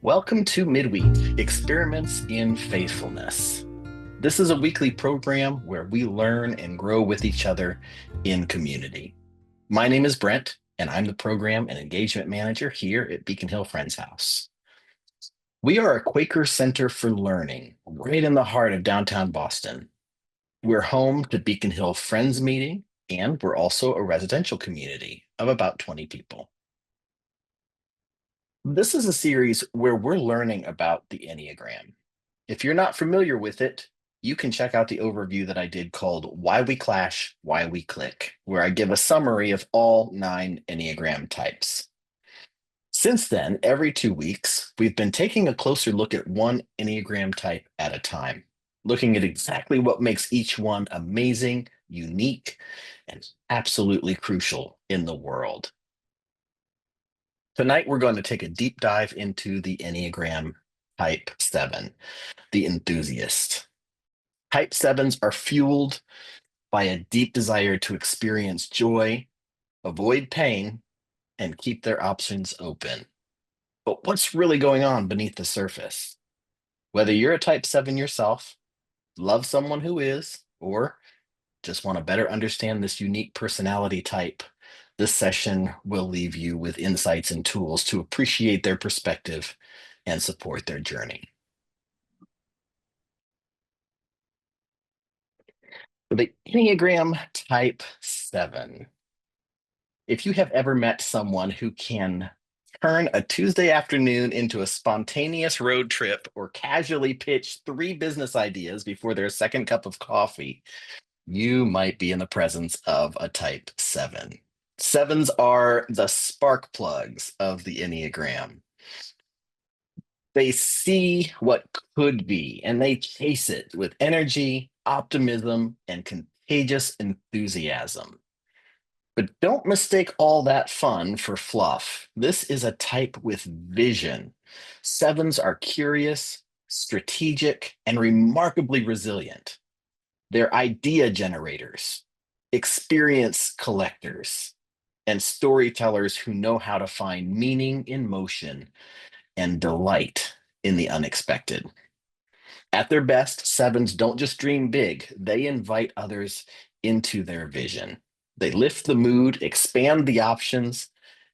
Welcome to Midweek, Experiments in Faithfulness. This is a weekly program where we learn and grow with each other in community. My name is Brent, and I'm the Program and Engagement Manager here at Beacon Hill Friends House. We are a Quaker Center for Learning right in the heart of downtown Boston. We're home to Beacon Hill Friends Meeting, and we're also a residential community of about 20 people. This is a series where we're learning about the Enneagram. If you're not familiar with it, you can check out the overview that I did called Why We Clash, Why We Click, where I give a summary of all 9 Enneagram types. Since then, every 2 weeks, we've been taking a closer look at one Enneagram type at a time, looking at exactly what makes each one amazing, unique, and absolutely crucial in the world. Tonight, we're going to take a deep dive into the Enneagram Type 7, the Enthusiast. Type 7s are fueled by a deep desire to experience joy, avoid pain, and keep their options open. But what's really going on beneath the surface? Whether you're a Type 7 yourself, love someone who is, or just want to better understand this unique personality type, this session will leave you with insights and tools to appreciate their perspective and support their journey. The Enneagram Type 7. If you have ever met someone who can turn a Tuesday afternoon into a spontaneous road trip or casually pitch 3 business ideas before their second cup of coffee, you might be in the presence of a Type 7. Sevens are the spark plugs of the Enneagram. They see what could be and they chase it with energy, optimism, and contagious enthusiasm. But don't mistake all that fun for fluff. This is a type with vision. Sevens are curious, strategic, and remarkably resilient. They're idea generators, experience collectors, and storytellers who know how to find meaning in motion and delight in the unexpected. At their best, sevens don't just dream big, they invite others into their vision. They lift the mood, expand the options,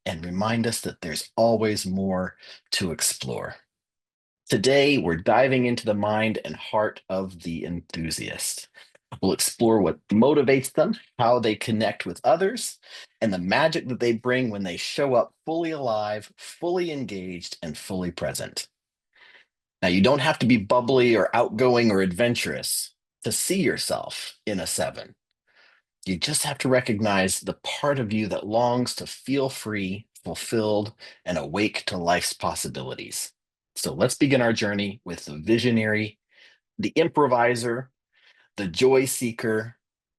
and remind us that there's always more to explore. Today, we're diving into the mind and heart of the enthusiast. We'll explore what motivates them, how they connect with others, and the magic that they bring when they show up fully alive, fully engaged, and fully present. Now, you don't have to be bubbly or outgoing or adventurous to see yourself in a 7. You just have to recognize the part of you that longs to feel free, fulfilled, and awake to life's possibilities. So let's begin our journey with the visionary, the improviser, the joy seeker,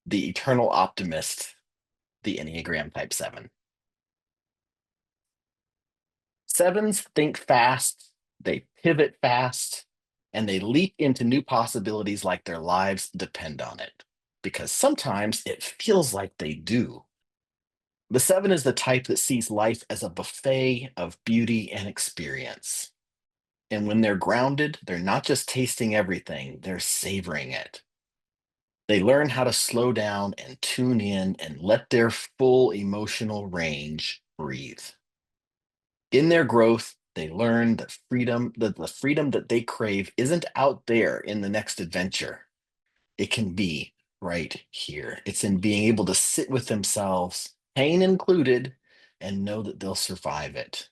the eternal optimist, the Enneagram Type 7. Sevens think fast, they pivot fast, and they leap into new possibilities like their lives depend on it, because sometimes it feels like they do. The 7 is the type that sees life as a buffet of beauty and experience. And when they're grounded, they're not just tasting everything, they're savoring it. They learn how to slow down and tune in and let their full emotional range breathe. In their growth, they learn that the freedom that they crave isn't out there in the next adventure. It can be right here. It's in being able to sit with themselves, pain included, and know that they'll survive it.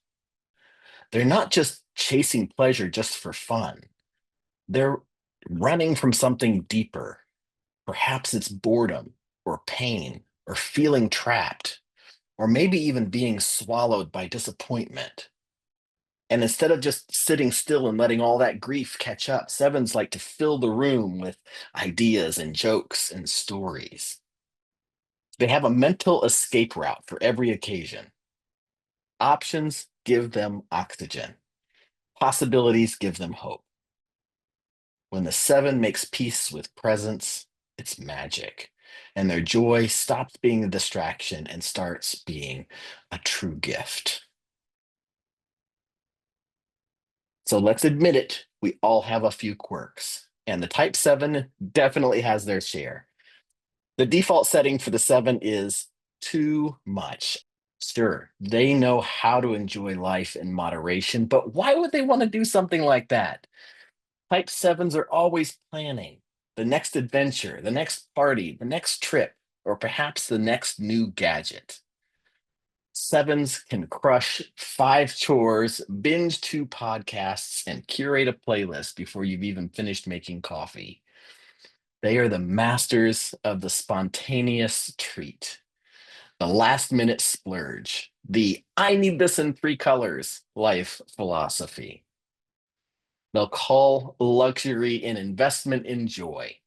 They're not just chasing pleasure just for fun. They're running from something deeper. Perhaps it's boredom or pain or feeling trapped, or maybe even being swallowed by disappointment. And instead of just sitting still and letting all that grief catch up, sevens like to fill the room with ideas and jokes and stories. They have a mental escape route for every occasion. Options give them oxygen, possibilities give them hope. When the 7 makes peace with presence, it's magic. And their joy stops being a distraction and starts being a true gift. So let's admit it, we all have a few quirks, and the Type 7 definitely has their share. The default setting for the 7 is too much. Sure, they know how to enjoy life in moderation, but why would they want to do something like that? Type 7s are always planning the next adventure, the next party, the next trip, or perhaps the next new gadget. Sevens can crush five chores, binge two podcasts, and curate a playlist before you've even finished making coffee. They are the masters of the spontaneous treat, the last minute splurge, the I need this in three colors life philosophy. They'll call luxury an investment in joy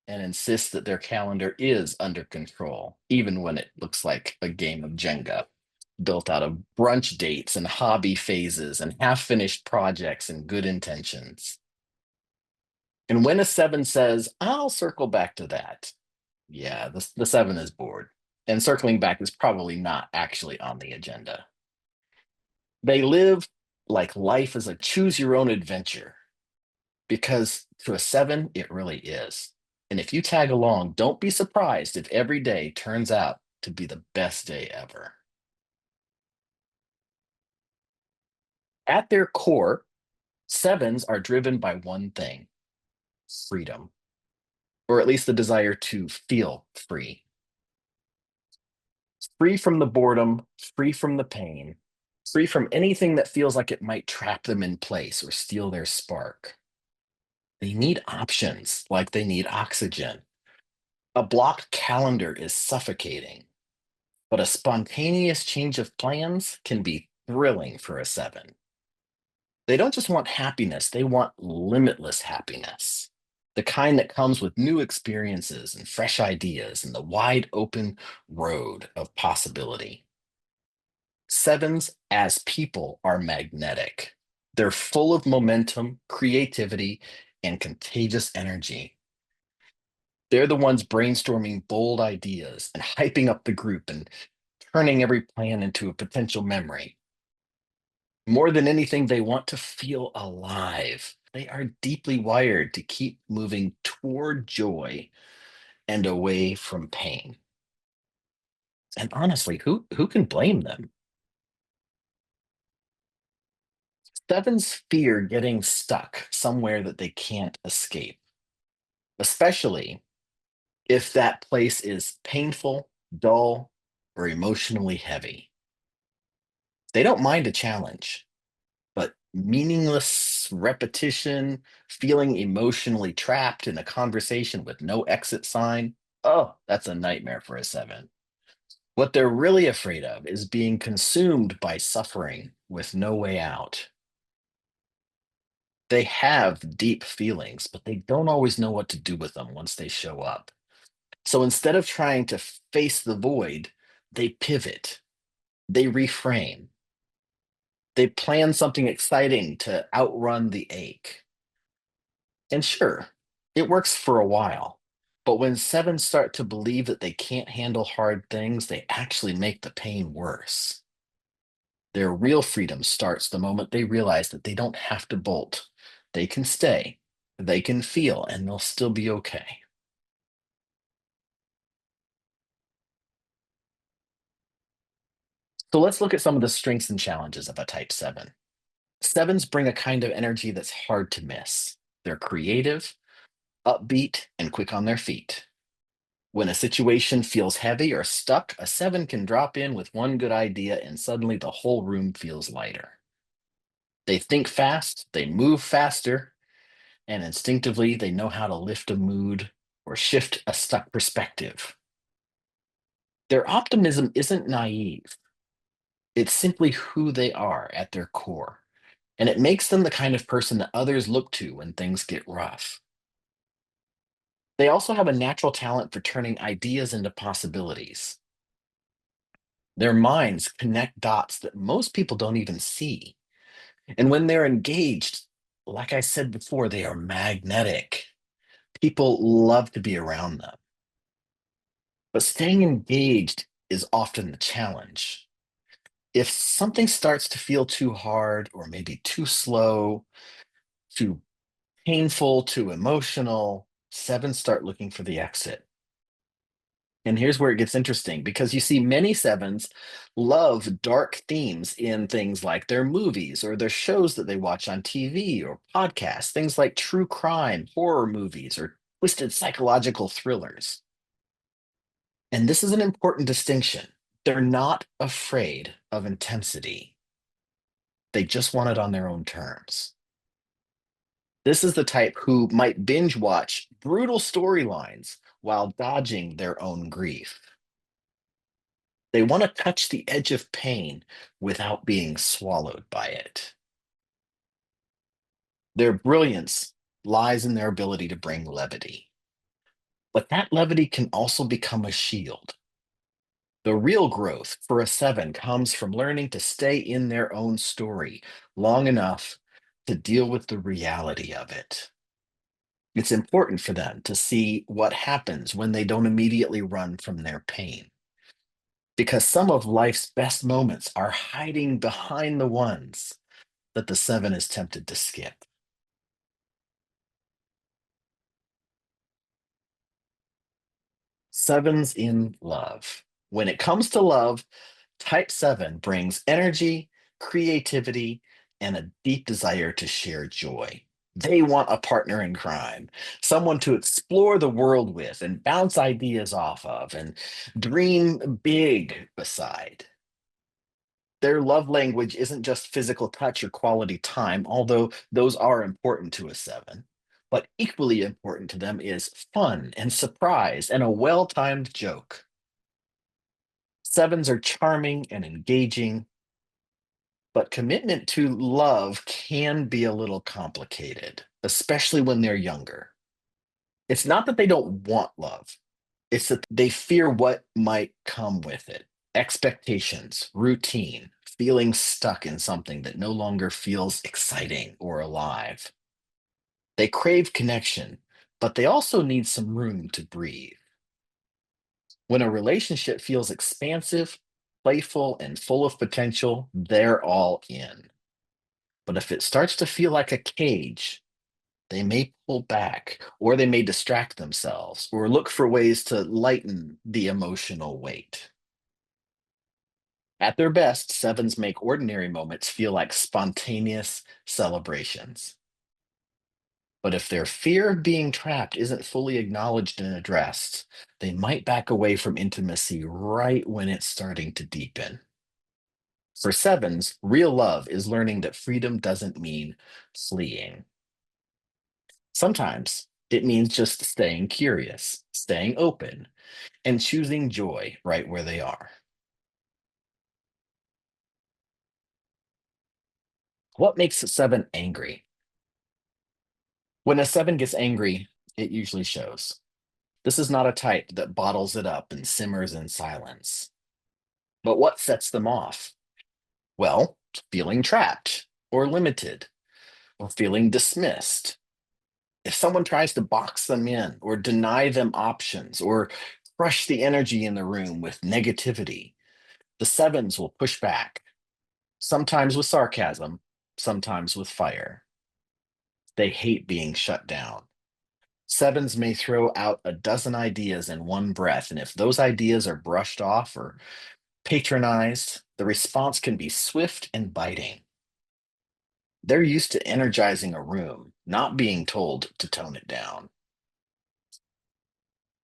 and insist that their calendar is under control, even when it looks like a game of Jenga, built out of brunch dates and hobby phases and half finished projects and good intentions. And when a 7 says, I'll circle back to that, yeah, the 7 is bored. And circling back is probably not actually on the agenda. They live like life is a choose your own adventure because to a 7, it really is. And if you tag along, don't be surprised if every day turns out to be the best day ever. At their core, 7s are driven by one thing freedom, or at least the desire to feel free. Free from the boredom, free from the pain, free from anything that feels like it might trap them in place or steal their spark. They need options like they need oxygen. A blocked calendar is suffocating, but a spontaneous change of plans can be thrilling for a 7. They don't just want happiness, they want limitless happiness. The kind that comes with new experiences and fresh ideas and the wide open road of possibility. 7s as people are magnetic. They're full of momentum, creativity, and contagious energy. They're the ones brainstorming bold ideas and hyping up the group and turning every plan into a potential memory. More than anything, they want to feel alive. They are deeply wired to keep moving toward joy and away from pain. And honestly, who can blame them? Sevens fear getting stuck somewhere that they can't escape, especially if that place is painful, dull, or emotionally heavy. They don't mind a challenge, but meaningless repetition, feeling emotionally trapped in a conversation with no exit sign, oh, that's a nightmare for a 7. What they're really afraid of is being consumed by suffering with no way out. They have deep feelings, but they don't always know what to do with them once they show up. So instead of trying to face the void, they pivot, they reframe, they plan something exciting to outrun the ache. And sure, it works for a while. But when 7s start to believe that they can't handle hard things, they actually make the pain worse. Their real freedom starts the moment they realize that they don't have to bolt. They can stay, they can feel, and they'll still be okay. So let's look at some of the strengths and challenges of a Type 7. 7s bring a kind of energy that's hard to miss. They're creative, upbeat, and quick on their feet. When a situation feels heavy or stuck, a 7 can drop in with one good idea and suddenly the whole room feels lighter. They think fast, they move faster, and instinctively they know how to lift a mood or shift a stuck perspective. Their optimism isn't naive, it's simply who they are at their core, and it makes them the kind of person that others look to when things get rough. They also have a natural talent for turning ideas into possibilities. Their minds connect dots that most people don't even see. And when they're engaged, like I said before, they are magnetic. People love to be around them. But staying engaged is often the challenge. If something starts to feel too hard or maybe too slow, too painful, too emotional, sevens start looking for the exit. And here's where it gets interesting because you see, many sevens love dark themes in things like their movies or their shows that they watch on TV or podcasts, things like true crime, horror movies, or twisted psychological thrillers. And this is an important distinction. They're not afraid of intensity, they just want it on their own terms. This is the type who might binge watch brutal storylines while dodging their own grief. They want to touch the edge of pain without being swallowed by it. Their brilliance lies in their ability to bring levity, but that levity can also become a shield. The real growth for a seven comes from learning to stay in their own story long enough to deal with the reality of it. It's important for them to see what happens when they don't immediately run from their pain, because some of life's best moments are hiding behind the ones that the seven is tempted to skip. Sevens in love. When it comes to love, type seven brings energy, creativity, and a deep desire to share joy. They want a partner in crime, someone to explore the world with and bounce ideas off of and dream big beside. Their love language isn't just physical touch or quality time, although those are important to a seven. But equally important to them is fun and surprise and a well timed joke. Sevens are charming and engaging, but commitment to love can be a little complicated, especially when they're younger. It's not that they don't want love, it's that they fear what might come with it: expectations, routine, feeling stuck in something that no longer feels exciting or alive. They crave connection, but they also need some room to breathe. When a relationship feels expansive, playful, and full of potential, they're all in. But if it starts to feel like a cage, they may pull back, or they may distract themselves, or look for ways to lighten the emotional weight. At their best, sevens make ordinary moments feel like spontaneous celebrations. But if their fear of being trapped isn't fully acknowledged and addressed, they might back away from intimacy right when it's starting to deepen. For sevens, real love is learning that freedom doesn't mean fleeing. Sometimes it means just staying curious, staying open, and choosing joy right where they are. What makes a seven angry? When a seven gets angry, it usually shows. This is not a type that bottles it up and simmers in silence. But what sets them off? Well, feeling trapped or limited or feeling dismissed. If someone tries to box them in or deny them options or crush the energy in the room with negativity, the sevens will push back, sometimes with sarcasm, sometimes with fire. They hate being shut down. Sevens may throw out a dozen ideas in one breath, and if those ideas are brushed off or patronized, the response can be swift and biting. They're used to energizing a room, not being told to tone it down.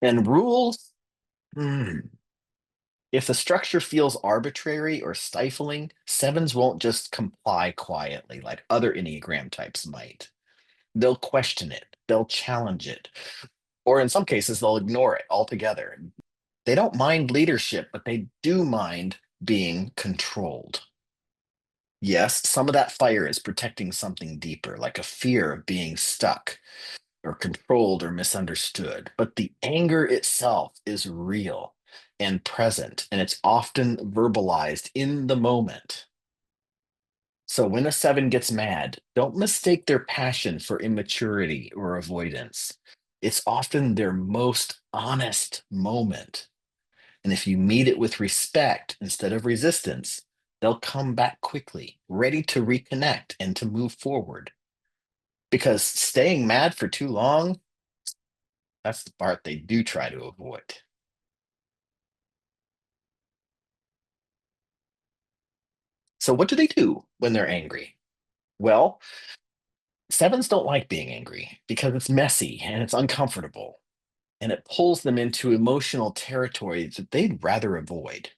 And rules, hmm, if the structure feels arbitrary or stifling, sevens won't just comply quietly like other Enneagram types might. They'll question it, they'll challenge it, or in some cases, they'll ignore it altogether. They don't mind leadership, but they do mind being controlled. Yes, some of that fire is protecting something deeper, like a fear of being stuck or controlled or misunderstood. But the anger itself is real and present, and it's often verbalized in the moment. So when a seven gets mad, don't mistake their passion for immaturity or avoidance. It's often their most honest moment. And if you meet it with respect instead of resistance, They'll come back quickly, ready to reconnect and to move forward. Because staying mad for too long, that's the part they do try to avoid. So, what do they do when they're angry? Well, sevens don't like being angry because it's messy and it's uncomfortable, and it pulls them into emotional territory that they'd rather avoid.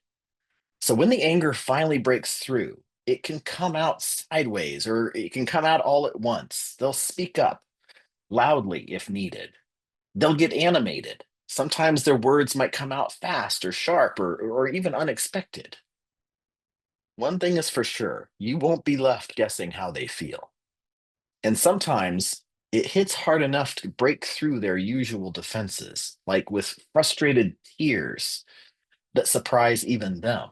So, when the anger finally breaks through, it can come out sideways or it can come out all at once. They'll speak up loudly if needed. They'll get animated. Sometimes their words might come out fast or sharp or even unexpected. One thing is for sure, you won't be left guessing how they feel. And sometimes it hits hard enough to break through their usual defenses, like with frustrated tears that surprise even them.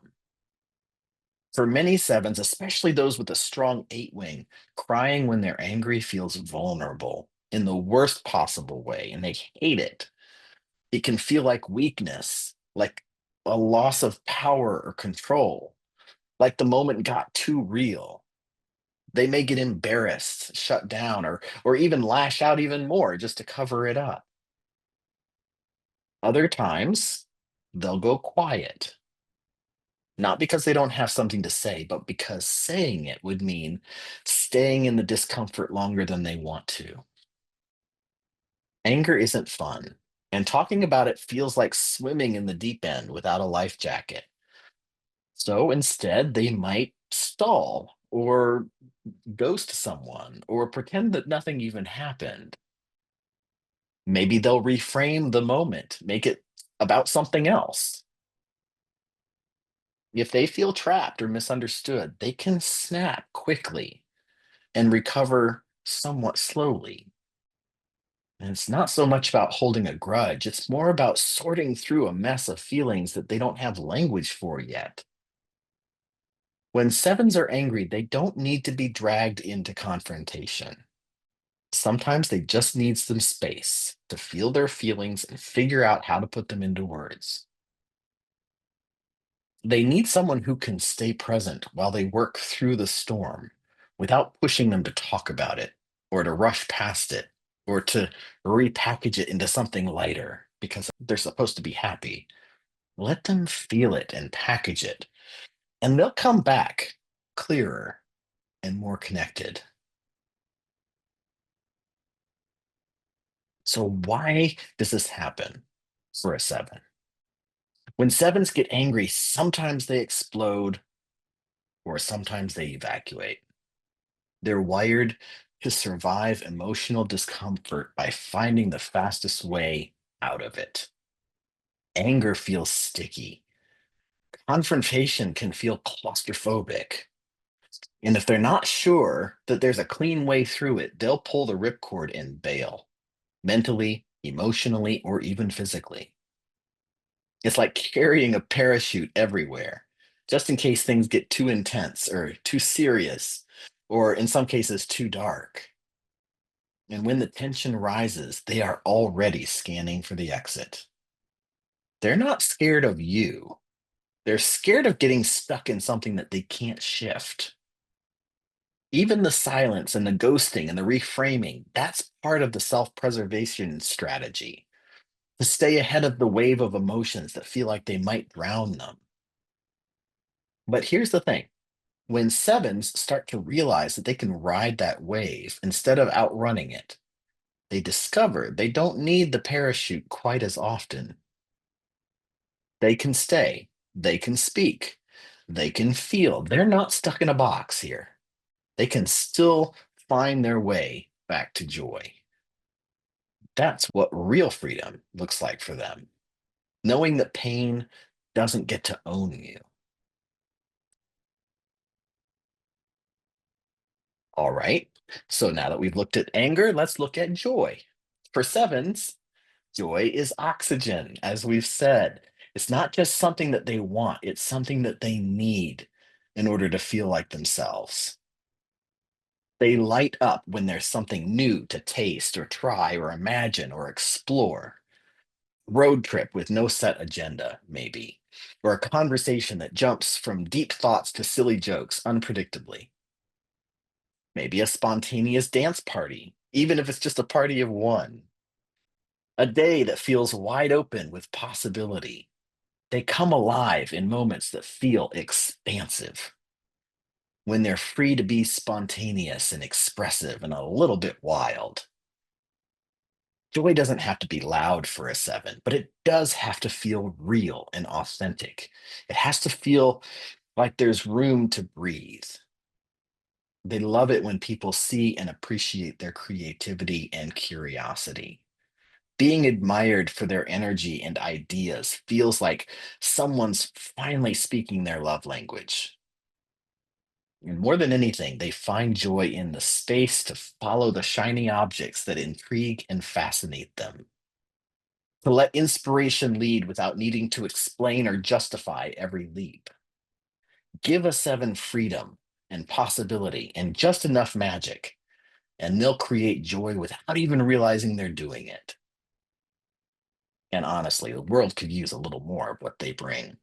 For many sevens, especially those with a strong eight wing, crying when they're angry feels vulnerable in the worst possible way, and they hate it. It can feel like weakness, like a loss of power or control, like the moment got too real. They may get embarrassed, shut down, or even lash out even more just to cover it up. Other times, they'll go quiet, not because they don't have something to say, but because saying it would mean staying in the discomfort longer than they want to. Anger isn't fun, and talking about it feels like swimming in the deep end without a life jacket. So instead, they might stall or ghost someone or pretend that nothing even happened. Maybe they'll reframe the moment, make it about something else. If they feel trapped or misunderstood, they can snap quickly and recover somewhat slowly. And it's not so much about holding a grudge, it's more about sorting through a mess of feelings that they don't have language for yet. When sevens are angry, they don't need to be dragged into confrontation. Sometimes they just need some space to feel their feelings and figure out how to put them into words. They need someone who can stay present while they work through the storm without pushing them to talk about it or to rush past it or to repackage it into something lighter because they're supposed to be happy. Let them feel it and package it, and they'll come back clearer and more connected. So, why does this happen for a seven? When sevens get angry, sometimes they explode or sometimes they evacuate. They're wired to survive emotional discomfort by finding the fastest way out of it. Anger feels sticky. Confrontation can feel claustrophobic. And if they're not sure that there's a clean way through it, they'll pull the ripcord and bail, mentally, emotionally, or even physically. It's like carrying a parachute everywhere, just in case things get too intense or too serious, or in some cases, too dark. And when the tension rises, they are already scanning for the exit. They're not scared of you. They're scared of getting stuck in something that they can't shift. Even the silence and the ghosting and the reframing, that's part of the self preservation strategy to stay ahead of the wave of emotions that feel like they might drown them. But here's the thing, when sevens start to realize that they can ride that wave instead of outrunning it, they discover they don't need the parachute quite as often. They can stay, they can speak, they can feel. They're not stuck in a box here. They can still find their way back to joy. That's what real freedom looks like for them. Knowing that pain doesn't get to own you. All right. So now that we've looked at anger, let's look at joy. For sevens, joy is oxygen, as we've said. It's not just something that they want, it's something that they need in order to feel like themselves. They light up when there's something new to taste or try or imagine or explore. road trip with no set agenda, maybe, or a conversation that jumps from deep thoughts to silly jokes unpredictably. Maybe a spontaneous dance party, even if it's just a party of one. A day that feels wide open with possibility. They come alive in moments that feel expansive, when they're free to be spontaneous and expressive and a little bit wild. Joy doesn't have to be loud for a seven, but it does have to feel real and authentic. It has to feel like there's room to breathe. They love it when people see and appreciate their creativity and curiosity. Being admired for their energy and ideas feels like someone's finally speaking their love language. And more than anything, they find joy in the space to follow the shiny objects that intrigue and fascinate them, to let inspiration lead without needing to explain or justify every leap. Give a seven freedom and possibility and just enough magic, and they'll create joy without even realizing they're doing it. And honestly, the world could use a little more of what they bring.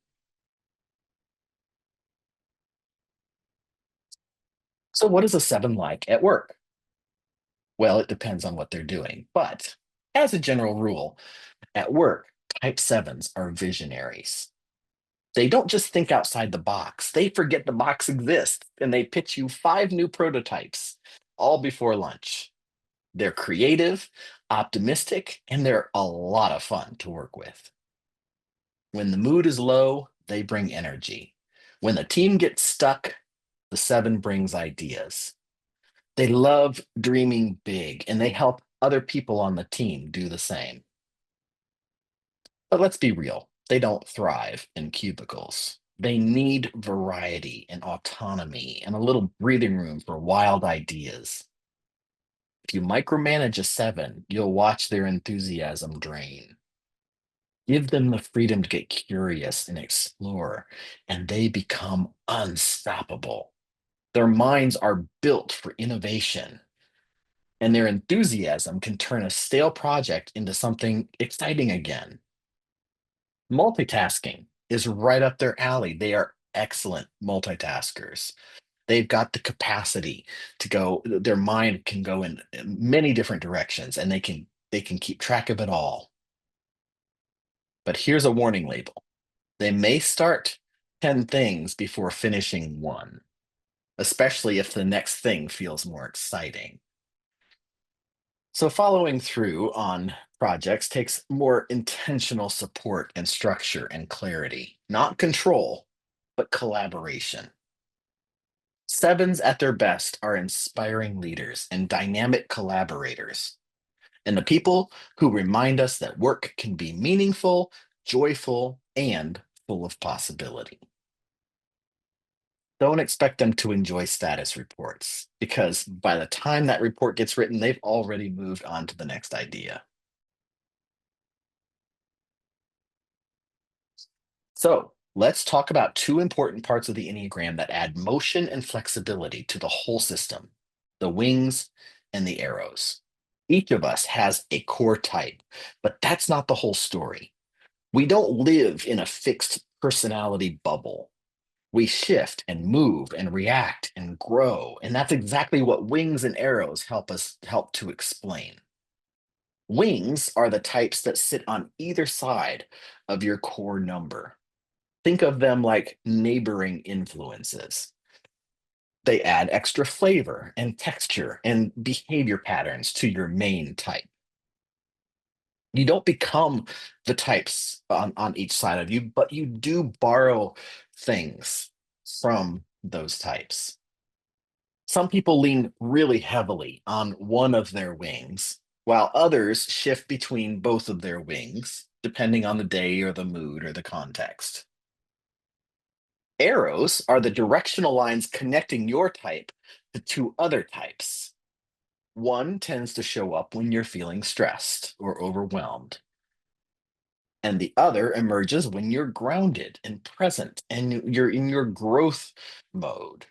So, what is a seven like at work? Well, it depends on what they're doing. But as a general rule, at work, type sevens are visionaries. They don't just think outside the box, they forget the box exists and they pitch you five new prototypes all before lunch. They're creative, optimistic, and they're a lot of fun to work with. When the mood is low, they bring energy. When the team gets stuck, the seven brings ideas. They love dreaming big and they help other people on the team do the same. But let's be real, they don't thrive in cubicles. They need variety and autonomy and a little breathing room for wild ideas. If you micromanage a seven, you'll watch their enthusiasm drain. Give them the freedom to get curious and explore, and they become unstoppable. Their minds are built for innovation, and their enthusiasm can turn a stale project into something exciting again. Multitasking is right up their alley. They are excellent multitaskers. They've got the capacity to go, their mind can go in many different directions and they can keep track of it all. But here's a warning label. They may start 10 things before finishing one, especially if the next thing feels more exciting. So, following through on projects takes more intentional support and structure and clarity, not control, but collaboration. Sevens at their best are inspiring leaders and dynamic collaborators, and the people who remind us that work can be meaningful, joyful, and full of possibility. Don't expect them to enjoy status reports because by the time that report gets written, they've already moved on to the next idea. So let's talk about two important parts of the Enneagram that add motion and flexibility to the whole system: the wings and the arrows. Each of us has a core type, but that's not the whole story. We don't live in a fixed personality bubble. We shift and move and react and grow. And that's exactly what wings and arrows help to explain. Wings are the types that sit on either side of your core number. Think of them like neighboring influences. They add extra flavor and texture and behavior patterns to your main type. You don't become the types on each side of you, but you do borrow things from those types. Some people lean really heavily on one of their wings, while others shift between both of their wings, depending on the day or the mood or the context. Arrows are the directional lines connecting your type to two other types. One tends to show up when you're feeling stressed or overwhelmed, and the other emerges when you're grounded and present and you're in your growth mode.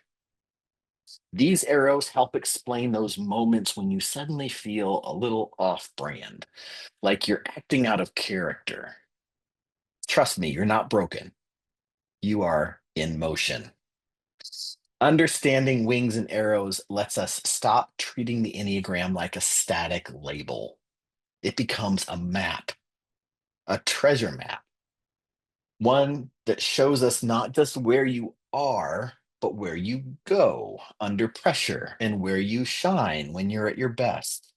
These arrows help explain those moments when you suddenly feel a little off brand, like you're acting out of character. Trust me, you're not broken. You are in motion. Understanding wings and arrows lets us stop treating the Enneagram like a static label. It becomes a map, a treasure map, one that shows us not just where you are, but where you go under pressure and where you shine when you're at your best.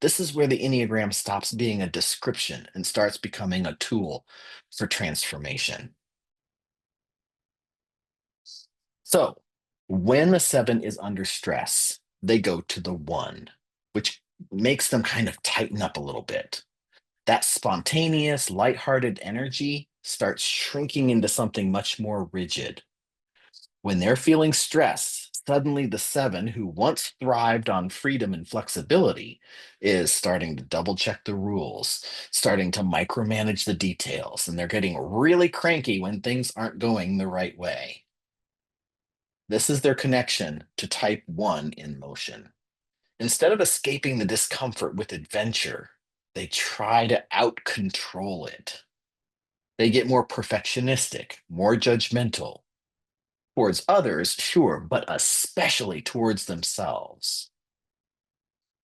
This is where the Enneagram stops being a description and starts becoming a tool for transformation. So, when the seven is under stress, they go to the one, which makes them kind of tighten up a little bit. That spontaneous, lighthearted energy starts shrinking into something much more rigid. When they're feeling stress, suddenly the seven, who once thrived on freedom and flexibility, is starting to double check the rules, starting to micromanage the details, and they're getting really cranky when things aren't going the right way. This is their connection to type one in motion. Instead of escaping the discomfort with adventure, they try to out control it. They get more perfectionistic, more judgmental towards others, sure, but especially towards themselves.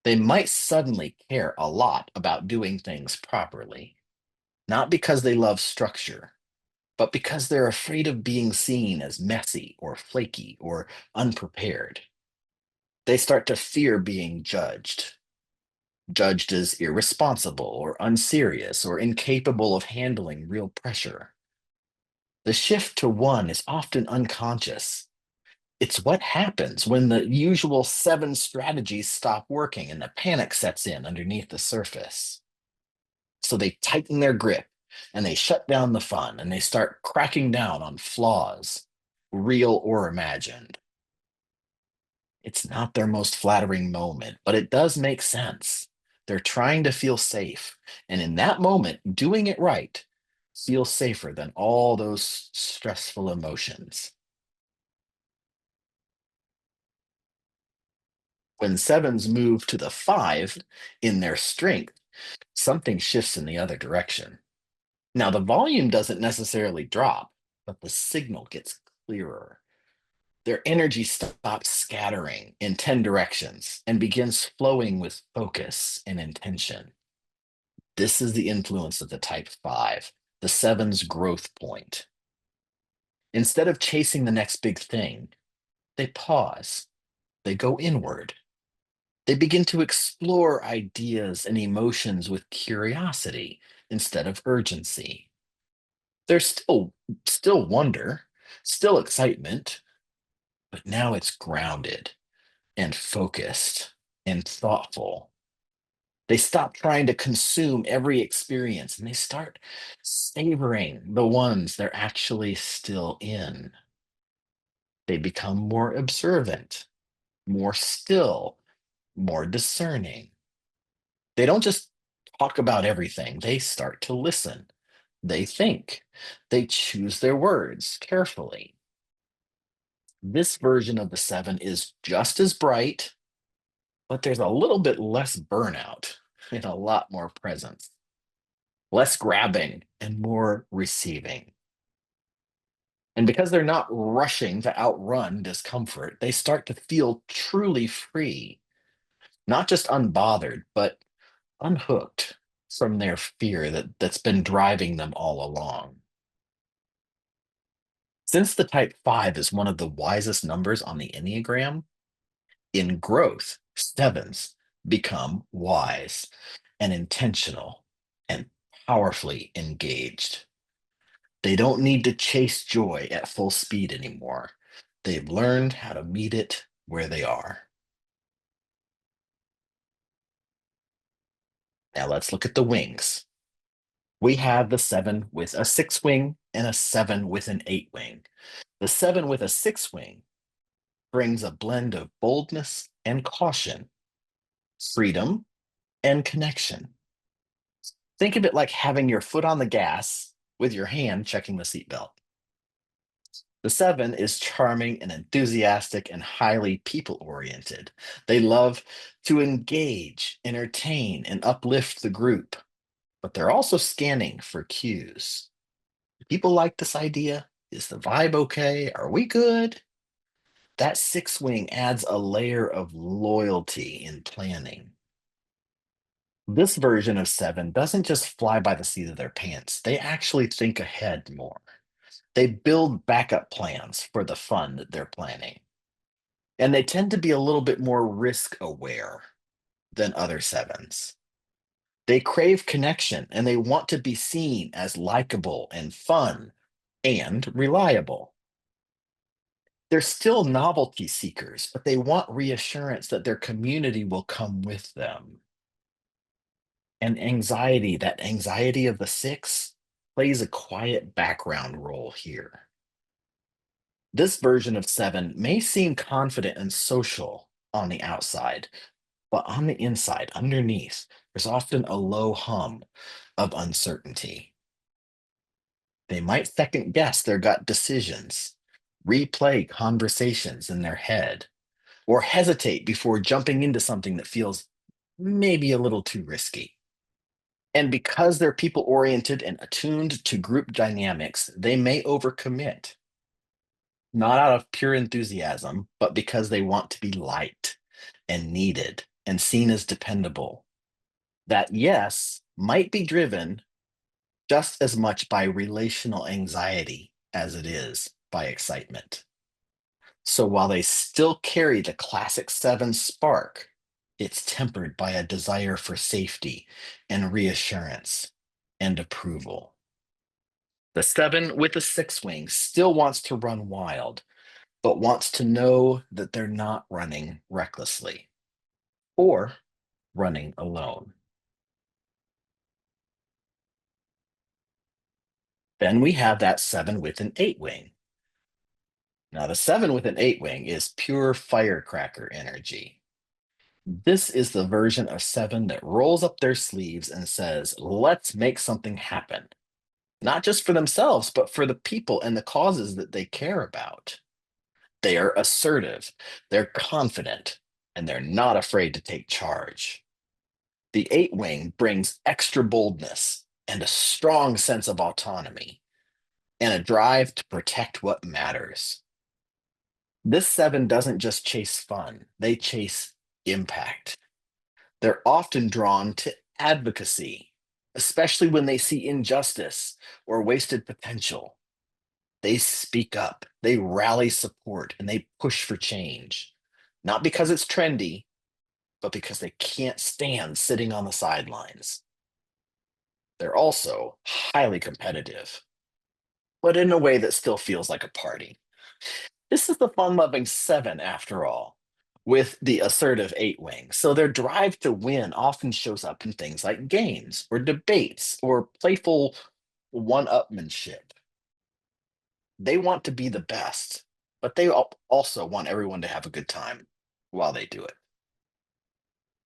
They might suddenly care a lot about doing things properly, not because they love structure, but because they're afraid of being seen as messy or flaky or unprepared. They start to fear being judged as irresponsible or unserious or incapable of handling real pressure. The shift to one is often unconscious. It's what happens when the usual seven strategies stop working and the panic sets in underneath the surface. So they tighten their grip and they shut down the fun and they start cracking down on flaws, real or imagined. It's not their most flattering moment, but it does make sense. They're trying to feel safe. And in that moment, doing it right feels safer than all those stressful emotions. When sevens move to the five in their strength, something shifts in the other direction. Now, the volume doesn't necessarily drop, but the signal gets clearer. Their energy stops scattering in 10 directions and begins flowing with focus and intention. This is the influence of the type 5, the seven's growth point. Instead of chasing the next big thing, they pause, they go inward. They begin to explore ideas and emotions with curiosity instead of urgency. There's still wonder, still excitement, but now it's grounded and focused and thoughtful. They stop trying to consume every experience and they start savoring the ones they're actually still in. They become more observant, more still, more discerning. They don't just talk about everything, they start to listen. They think. They choose their words carefully. This version of the seven is just as bright, but there's a little bit less burnout and a lot more presence, less grabbing and more receiving. And because they're not rushing to outrun discomfort, they start to feel truly free, not just unbothered, but unhooked from their fear that's been driving them all along. Since the type 5 is one of the wisest numbers on the Enneagram, in growth, sevens become wise and intentional and powerfully engaged. They don't need to chase joy at full speed anymore. They've learned how to meet it where they are. Now let's look at the wings. We have the seven with a six wing and a seven with an eight wing. The seven with a six wing brings a blend of boldness and caution, freedom and connection. Think of it like having your foot on the gas with your hand checking the seatbelt. The seven is charming and enthusiastic and highly people oriented. They love to engage, entertain, and uplift the group, but they're also scanning for cues. People like this idea? Is the vibe okay? Are we good? That six wing adds a layer of loyalty in planning. This version of seven doesn't just fly by the seat of their pants, they actually think ahead more. They build backup plans for the fun that they're planning. And they tend to be a little bit more risk aware than other sevens. They crave connection and they want to be seen as likable and fun and reliable. They're still novelty seekers, but they want reassurance that their community will come with them. And anxiety, that anxiety of the six, plays a quiet background role here. This version of seven may seem confident and social on the outside, but on the inside, underneath, there's often a low hum of uncertainty. They might second guess their gut decisions, replay conversations in their head, or hesitate before jumping into something that feels maybe a little too risky. And because they're people oriented and attuned to group dynamics, they may overcommit, not out of pure enthusiasm, but because they want to be liked and needed and seen as dependable. That yes might be driven just as much by relational anxiety as it is by excitement. So while they still carry the classic seven spark, it's tempered by a desire for safety and reassurance and approval. The seven with the six wings still wants to run wild, but wants to know that they're not running recklessly or running alone. Then we have that seven with an eight wing. Now, the seven with an eight wing is pure firecracker energy. This is the version of seven that rolls up their sleeves and says, let's make something happen, not just for themselves, but for the people and the causes that they care about. They are assertive, they're confident, and they're not afraid to take charge. The eight wing brings extra boldness and a strong sense of autonomy and a drive to protect what matters. This seven doesn't just chase fun, they chase impact. They're often drawn to advocacy, especially when they see injustice or wasted potential. They speak up, they rally support, and they push for change. Not because it's trendy, but because they can't stand sitting on the sidelines. They're also highly competitive, but in a way that still feels like a party. This is the fun loving seven, after all, with the assertive eight wing. So their drive to win often shows up in things like games or debates or playful one upmanship. They want to be the best, but they also want everyone to have a good time while they do it.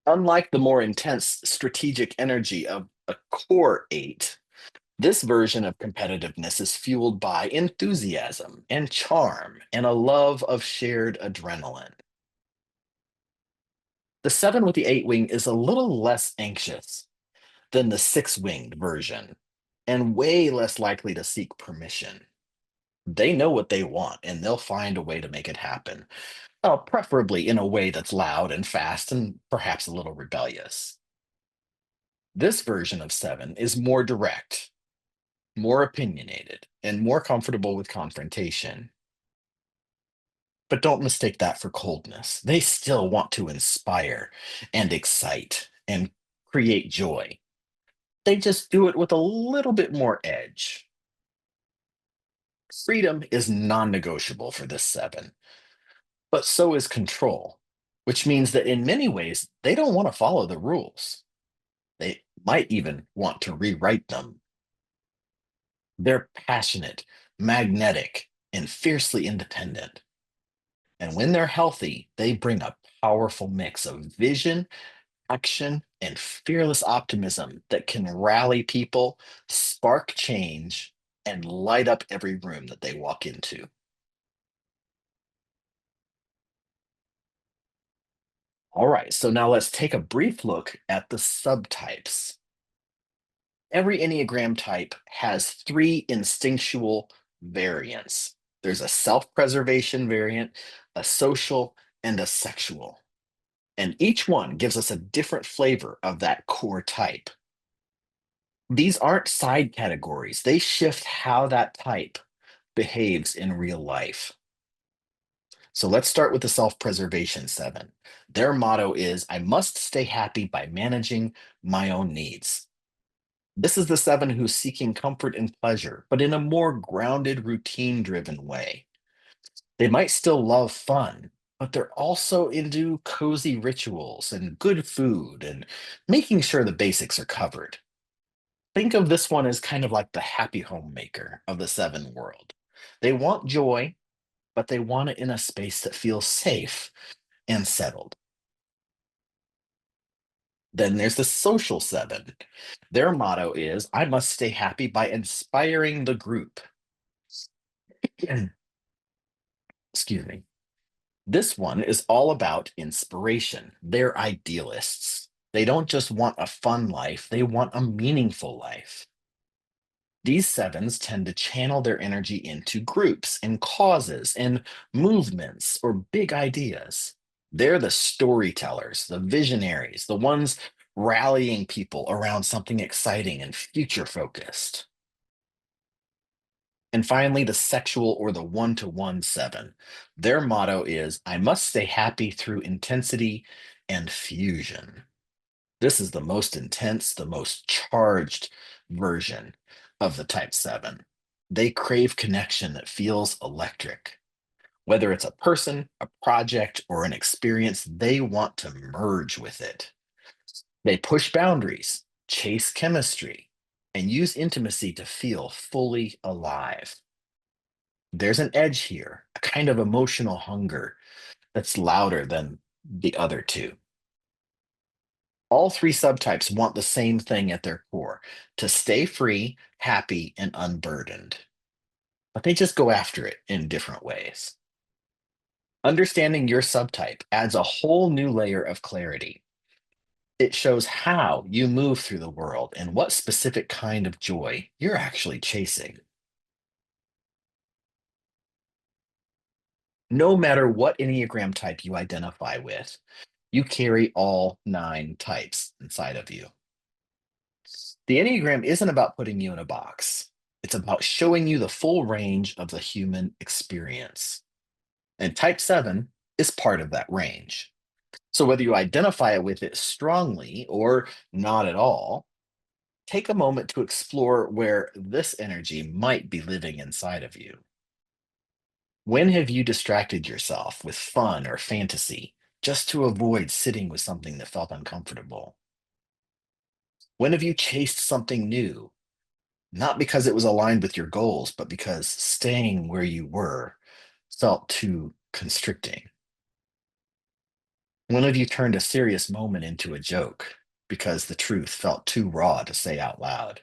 Unlike the more intense strategic energy of a core eight, this version of competitiveness is fueled by enthusiasm and charm and a love of shared adrenaline. The seven with the eight wing is a little less anxious than the six winged version and way less likely to seek permission. They know what they want and they'll find a way to make it happen, preferably in a way that's loud and fast and perhaps a little rebellious. This version of seven is more direct, more opinionated, and more comfortable with confrontation. But don't mistake that for coldness. They still want to inspire and excite and create joy. They just do it with a little bit more edge. Freedom is non negotiable for this seven, but so is control, which means that in many ways, they don't want to follow the rules. They might even want to rewrite them. They're passionate, magnetic, and fiercely independent. And when they're healthy, they bring a powerful mix of vision, action, and fearless optimism that can rally people, spark change, and light up every room that they walk into. All right, so now let's take a brief look at the subtypes. Every Enneagram type has three instinctual variants. There's a self-preservation variant, a social, and a sexual. And each one gives us a different flavor of that core type. These aren't side categories, they shift how that type behaves in real life. So let's start with the self preservation seven. Their motto is I must stay happy by managing my own needs. This is the seven who's seeking comfort and pleasure, but in a more grounded, routine driven way. They might still love fun, but they're also into cozy rituals and good food and making sure the basics are covered. Think of this one as kind of like the happy homemaker of the seven world. They want joy, but they want it in a space that feels safe and settled. Then there's the social seven. Their motto is I must stay happy by inspiring the group. Excuse me. This one is all about inspiration. They're idealists. They don't just want a fun life, they want a meaningful life. These sevens tend to channel their energy into groups and causes and movements or big ideas. They're the storytellers, the visionaries, the ones rallying people around something exciting and future focused. And finally, the sexual or the one to one seven. Their motto is I must stay happy through intensity and fusion. This is the most intense, the most charged version of the type seven. They crave connection that feels electric. Whether it's a person, a project, or an experience, they want to merge with it. They push boundaries, chase chemistry, and use intimacy to feel fully alive. There's an edge here, a kind of emotional hunger that's louder than the other two. All three subtypes want the same thing at their core to stay free, happy, and unburdened. But they just go after it in different ways. Understanding your subtype adds a whole new layer of clarity. It shows how you move through the world and what specific kind of joy you're actually chasing. No matter what Enneagram type you identify with, you carry all nine types inside of you. The Enneagram isn't about putting you in a box, it's about showing you the full range of the human experience. And type 7 is part of that range. So whether you identify with it strongly or not at all, take a moment to explore where this energy might be living inside of you. When have you distracted yourself with fun or fantasy just to avoid sitting with something that felt uncomfortable? When have you chased something new, not because it was aligned with your goals, but because staying where you were felt too constricting? When have you turned a serious moment into a joke because the truth felt too raw to say out loud?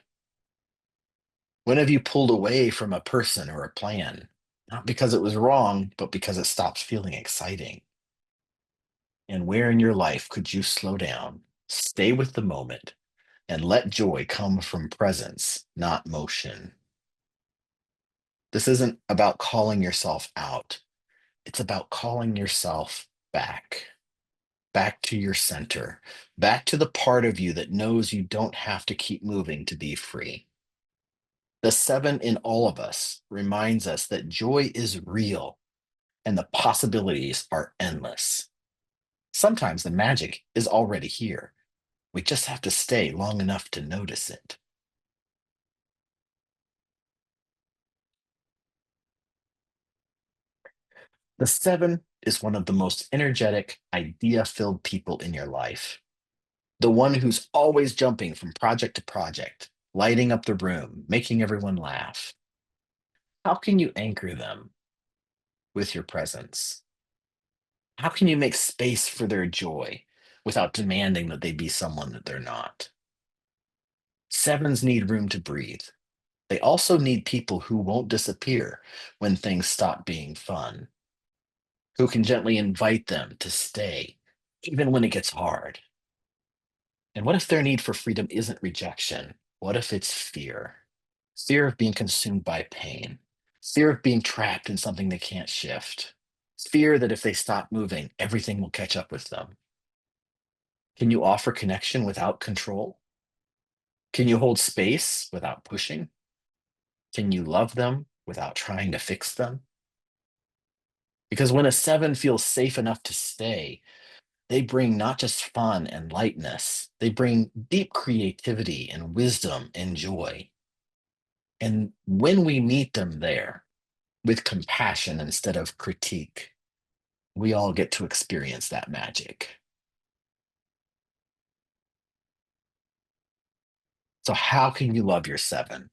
When have you pulled away from a person or a plan, not because it was wrong, but because it stopped feeling exciting? And where in your life could you slow down, stay with the moment, and let joy come from presence, not motion? This isn't about calling yourself out. It's about calling yourself back, back to your center, back to the part of you that knows you don't have to keep moving to be free. The seven in all of us reminds us that joy is real and the possibilities are endless. Sometimes the magic is already here. We just have to stay long enough to notice it. The seven is one of the most energetic, idea filled people in your life. The one who's always jumping from project to project, lighting up the room, making everyone laugh. How can you anchor them with your presence? How can you make space for their joy without demanding that they be someone that they're not? Sevens need room to breathe. They also need people who won't disappear when things stop being fun, who can gently invite them to stay, even when it gets hard. And what if their need for freedom isn't rejection? What if it's fear? Fear of being consumed by pain, fear of being trapped in something they can't shift, fear that if they stop moving, everything will catch up with them. Can you offer connection without control? Can you hold space without pushing? Can you love them without trying to fix them? Because when a seven feels safe enough to stay, they bring not just fun and lightness, they bring deep creativity and wisdom and joy. And when we meet them there with compassion instead of critique, we all get to experience that magic. So, how can you love your seven?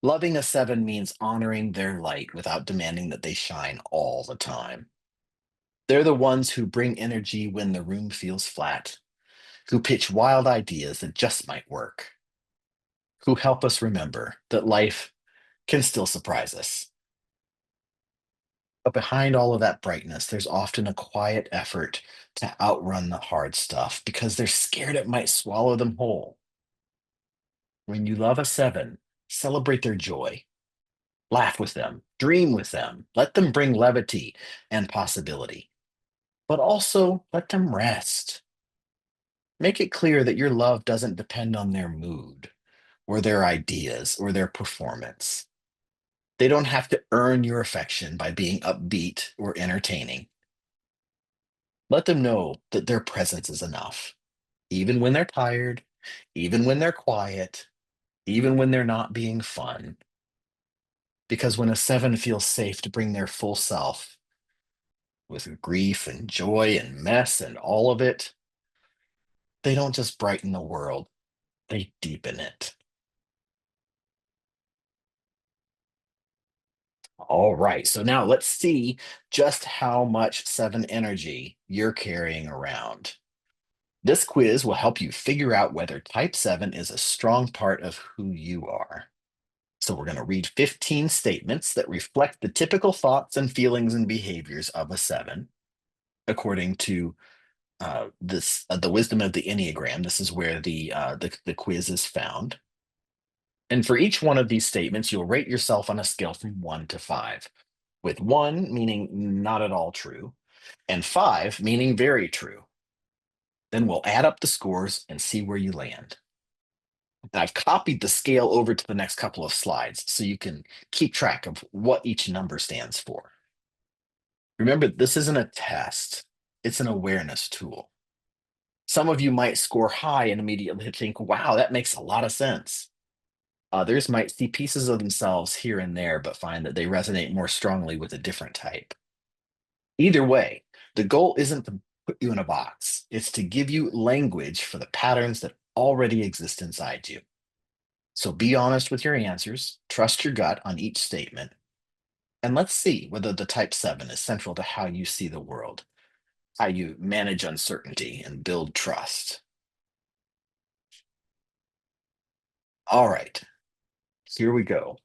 Loving a seven means honoring their light without demanding that they shine all the time. They're the ones who bring energy when the room feels flat, who pitch wild ideas that just might work, who help us remember that life can still surprise us. But behind all of that brightness, there's often a quiet effort to outrun the hard stuff because they're scared it might swallow them whole. When you love a seven, celebrate their joy, laugh with them, dream with them, let them bring levity and possibility, but also let them rest. Make it clear that your love doesn't depend on their mood or their ideas or their performance. They don't have to earn your affection by being upbeat or entertaining. Let them know that their presence is enough, even when they're tired, even when they're quiet, even when they're not being fun. Because when a seven feels safe to bring their full self with grief and joy and mess and all of it, they don't just brighten the world, they deepen it. All right, so now let's see just how much seven energy you're carrying around. This quiz will help you figure out whether type 7 is a strong part of who you are. So, we're going to read 15 statements that reflect the typical thoughts and feelings and behaviors of a 7, according to the wisdom of the Enneagram. This is where the quiz is found. And for each one of these statements, you'll rate yourself on a scale from 1 to 5, with 1 meaning not at all true, and 5 meaning very true. Then we'll add up the scores and see where you land. And I've copied the scale over to the next couple of slides so you can keep track of what each number stands for. Remember, this isn't a test, it's an awareness tool. Some of you might score high and immediately think, wow, that makes a lot of sense. Others might see pieces of themselves here and there, but find that they resonate more strongly with a different type. Either way, the goal isn't to put you in a box, it's to give you language for the patterns that already exist inside you. So be honest with your answers, trust your gut on each statement, and let's see whether the type 7 is central to how you see the world, how you manage uncertainty and build trust. All right, here we go.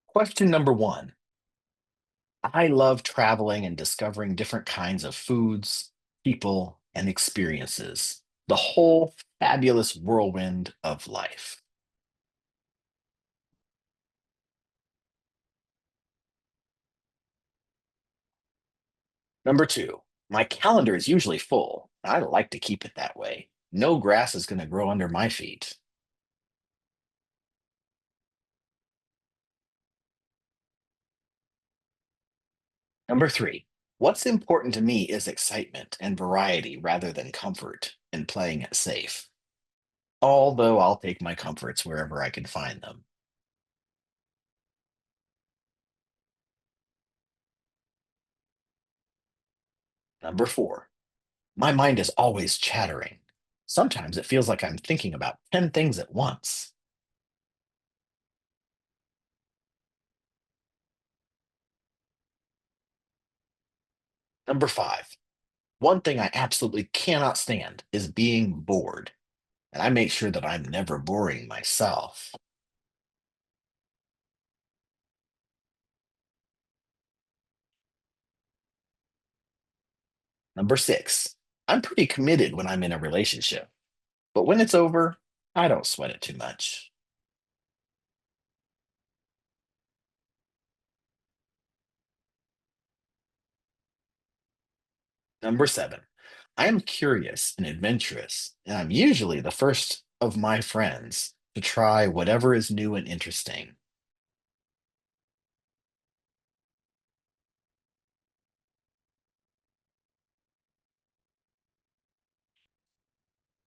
Question number 1. I love traveling and discovering different kinds of foods, people, and experiences. The whole fabulous whirlwind of life. Number 2, my calendar is usually full. I like to keep it that way. No grass is going to grow under my feet. Number 3, what's important to me is excitement and variety rather than comfort and playing it safe. Although I'll take my comforts wherever I can find them. Number 4, my mind is always chattering. Sometimes it feels like I'm thinking about 10 things at once. Number 5, one thing I absolutely cannot stand is being bored, and I make sure that I'm never boring myself. Number six, I'm pretty committed when I'm in a relationship, but when it's over, I don't sweat it too much. Number seven, I am curious and adventurous, and I'm usually the first of my friends to try whatever is new and interesting.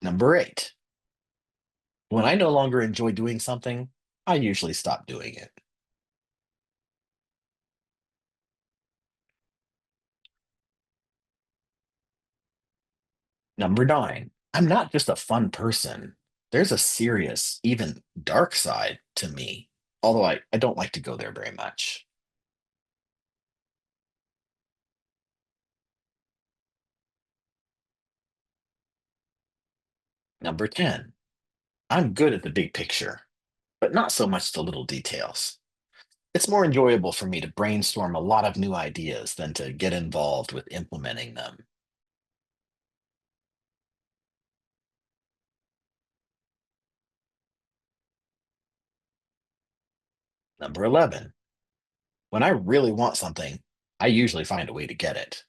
Number eight, when I no longer enjoy doing something, I usually stop doing it. Number nine, I'm not just a fun person. There's a serious, even dark side to me, although I don't like to go there very much. Number 10, I'm good at the big picture, but not so much the little details. It's more enjoyable for me to brainstorm a lot of new ideas than to get involved with implementing them. Number 11, when I really want something, I usually find a way to get it.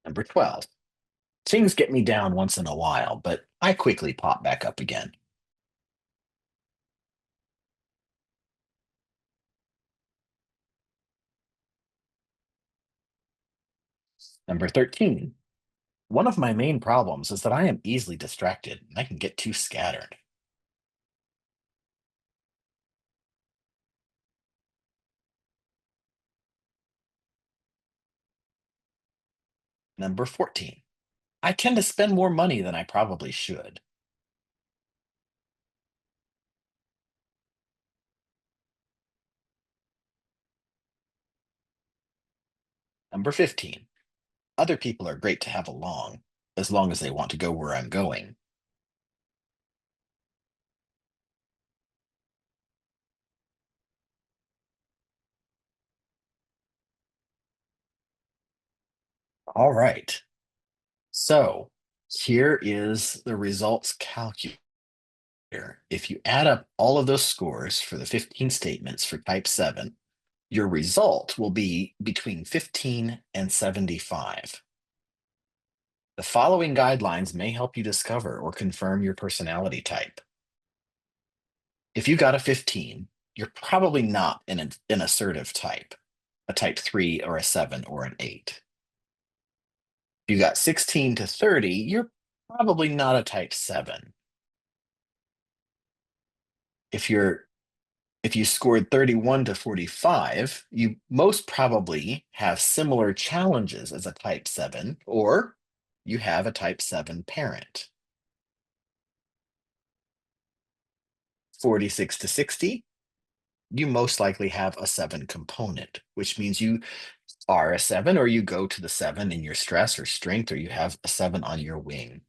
Number 12, things get me down once in a while, but I quickly pop back up again. Number 13, one of my main problems is that I am easily distracted and I can get too scattered. Number 14, I tend to spend more money than I probably should. Number 15, other people are great to have along as long as they want to go where I'm going. All right. So here is the results calculator. If you add up all of those scores for the 15 statements for type 7, your result will be between 15 and 75. The following guidelines may help you discover or confirm your personality type. If you got a 15, you're probably not an assertive type, a type 3 or a 7 or an 8. If you got 16 to 30, you're probably not a type 7. If you're if you scored 31 to 45, you most probably have similar challenges as a type 7, or you have a type 7 parent. 46 to 60, you most likely have a 7 component, which means you are a 7 or you go to the 7 in your stress or strength, or you have a 7 on your wing.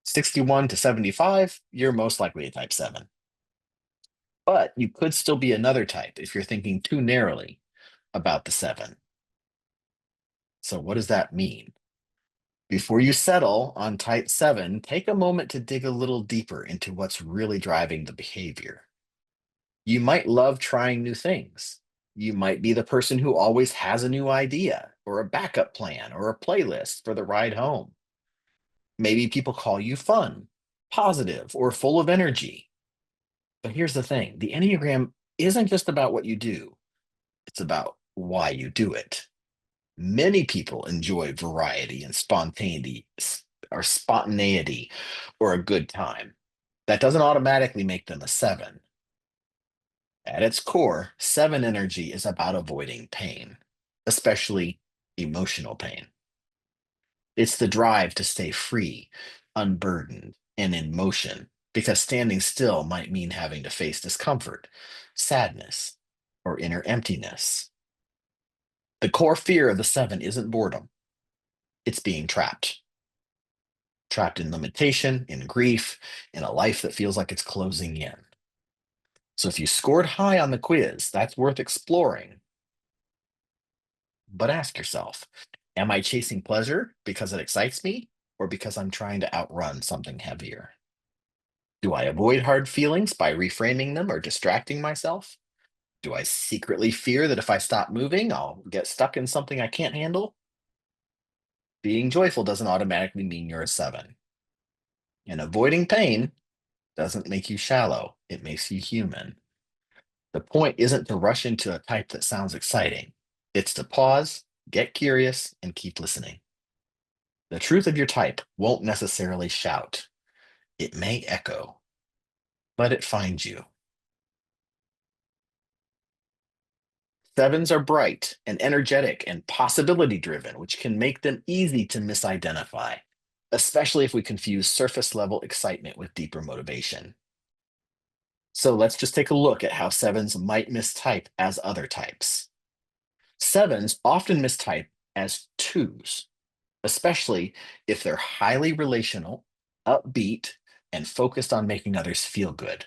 61 to 75, you're most likely a type 7. But you could still be another type if you're thinking too narrowly about the 7. So, what does that mean? Before you settle on type 7, take a moment to dig a little deeper into what's really driving the behavior. You might love trying new things. You might be the person who always has a new idea, or a backup plan, or a playlist for the ride home. Maybe people call you fun, positive, or full of energy. But here's the thing, the Enneagram isn't just about what you do, it's about why you do it. Many people enjoy variety and spontaneity or a good time. That doesn't automatically make them a 7. At its core, 7 energy is about avoiding pain, especially emotional pain. It's the drive to stay free, unburdened, and in motion, because standing still might mean having to face discomfort, sadness, or inner emptiness. The core fear of the 7 isn't boredom, it's being trapped. trapped in limitation, in grief, in a life that feels like it's closing in. So if you scored high on the quiz, that's worth exploring. But ask yourself, am I chasing pleasure because it excites me or because I'm trying to outrun something heavier? Do I avoid hard feelings by reframing them or distracting myself? Do I secretly fear that if I stop moving, I'll get stuck in something I can't handle? Being joyful doesn't automatically mean you're a seven. And avoiding pain doesn't make you shallow, it makes you human. The point isn't to rush into a type that sounds exciting, it's to pause, get curious, and keep listening. The truth of your type won't necessarily shout, it may echo. Let it find you. Sevens are bright and energetic and possibility driven, which can make them easy to misidentify, especially if we confuse surface level excitement with deeper motivation. So let's just take a look at how sevens might mistype as other types. Sevens often mistype as twos, especially if they're highly relational, upbeat, and focused on making others feel good.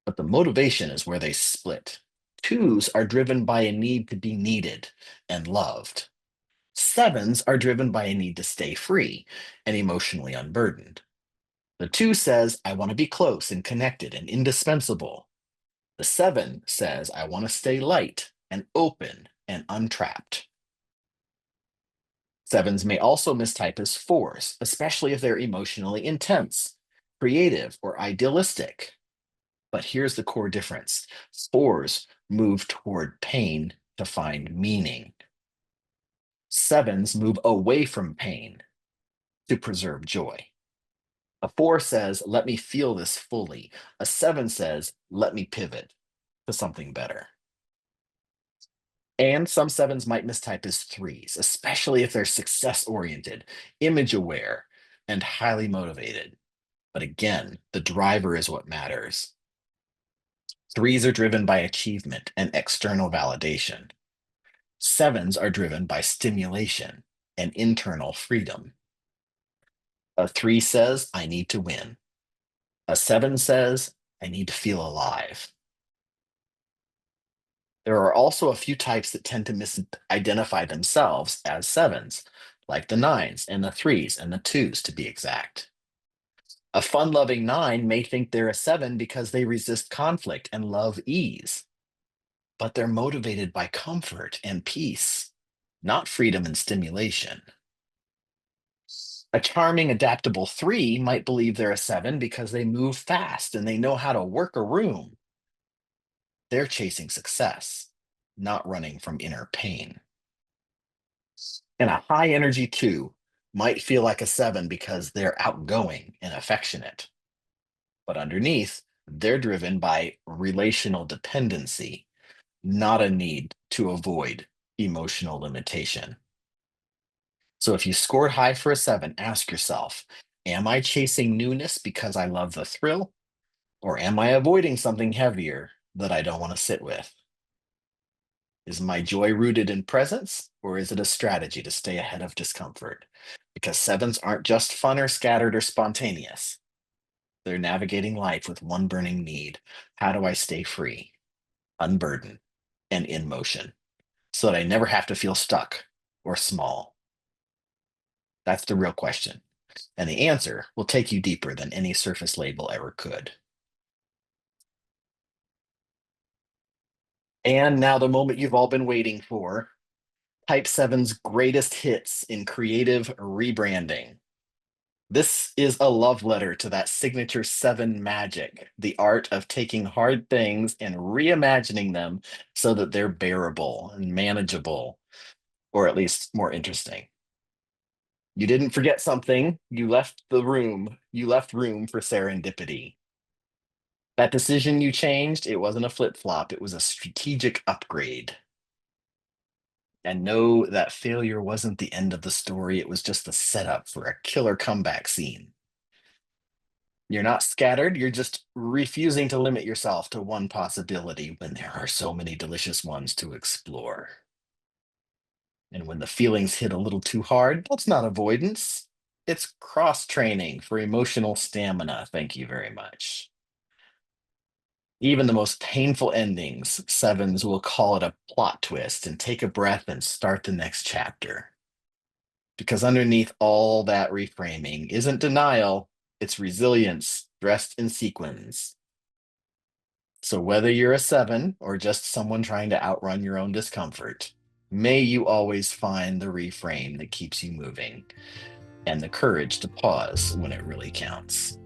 But the motivation is where they split. Twos are driven by a need to be needed and loved. Sevens are driven by a need to stay free and emotionally unburdened. The two says, I want to be close and connected and indispensable. The seven says, I want to stay light and open and untrapped. Sevens may also mistype as fours, especially if they're emotionally intense, creative, or idealistic. But here's the core difference: fours move toward pain to find meaning, sevens move away from pain to preserve joy. A four says, let me feel this fully. A seven says, let me pivot to something better. And some sevens might mistype as threes, especially if they're success oriented, image aware, and highly motivated. But again, the driver is what matters. Threes are driven by achievement and external validation. Sevens are driven by stimulation and internal freedom. A three says, I need to win. A seven says, I need to feel alive. There are also a few types that tend to misidentify themselves as sevens, like the nines and the threes and the twos, to be exact. A fun loving nine may think they're a seven because they resist conflict and love ease, but they're motivated by comfort and peace, not freedom and stimulation. A charming, adaptable three might believe they're a seven because they move fast and they know how to work a room. They're chasing success, not running from inner pain. And a high energy two might feel like a seven because they're outgoing and affectionate. But underneath, they're driven by relational dependency, not a need to avoid emotional limitation. So if you scored high for a seven, ask yourself, am I chasing newness because I love the thrill? Or am I avoiding something heavier that I don't want to sit with? Is my joy rooted in presence, or is it a strategy to stay ahead of discomfort? Because sevens aren't just fun or scattered or spontaneous. They're navigating life with one burning need. How do I stay free, unburdened, and in motion so that I never have to feel stuck or small? That's the real question. And the answer will take you deeper than any surface label ever could. And now, the moment you've all been waiting for: Type Seven's greatest hits in creative rebranding. This is a love letter to that signature seven magic, the art of taking hard things and reimagining them so that they're bearable and manageable, or at least more interesting. You didn't forget something, you left room for serendipity. That decision you changed, it wasn't a flip flop, it was a strategic upgrade. And know that failure wasn't the end of the story, it was just the setup for a killer comeback scene. You're not scattered, you're just refusing to limit yourself to one possibility when there are so many delicious ones to explore. And when the feelings hit a little too hard, that's not avoidance. It's cross training for emotional stamina. Thank you very much. Even the most painful endings, sevens will call it a plot twist and take a breath and start the next chapter. Because underneath all that reframing isn't denial, it's resilience dressed in sequins. So, whether you're a seven or just someone trying to outrun your own discomfort, may you always find the reframe that keeps you moving and the courage to pause when it really counts.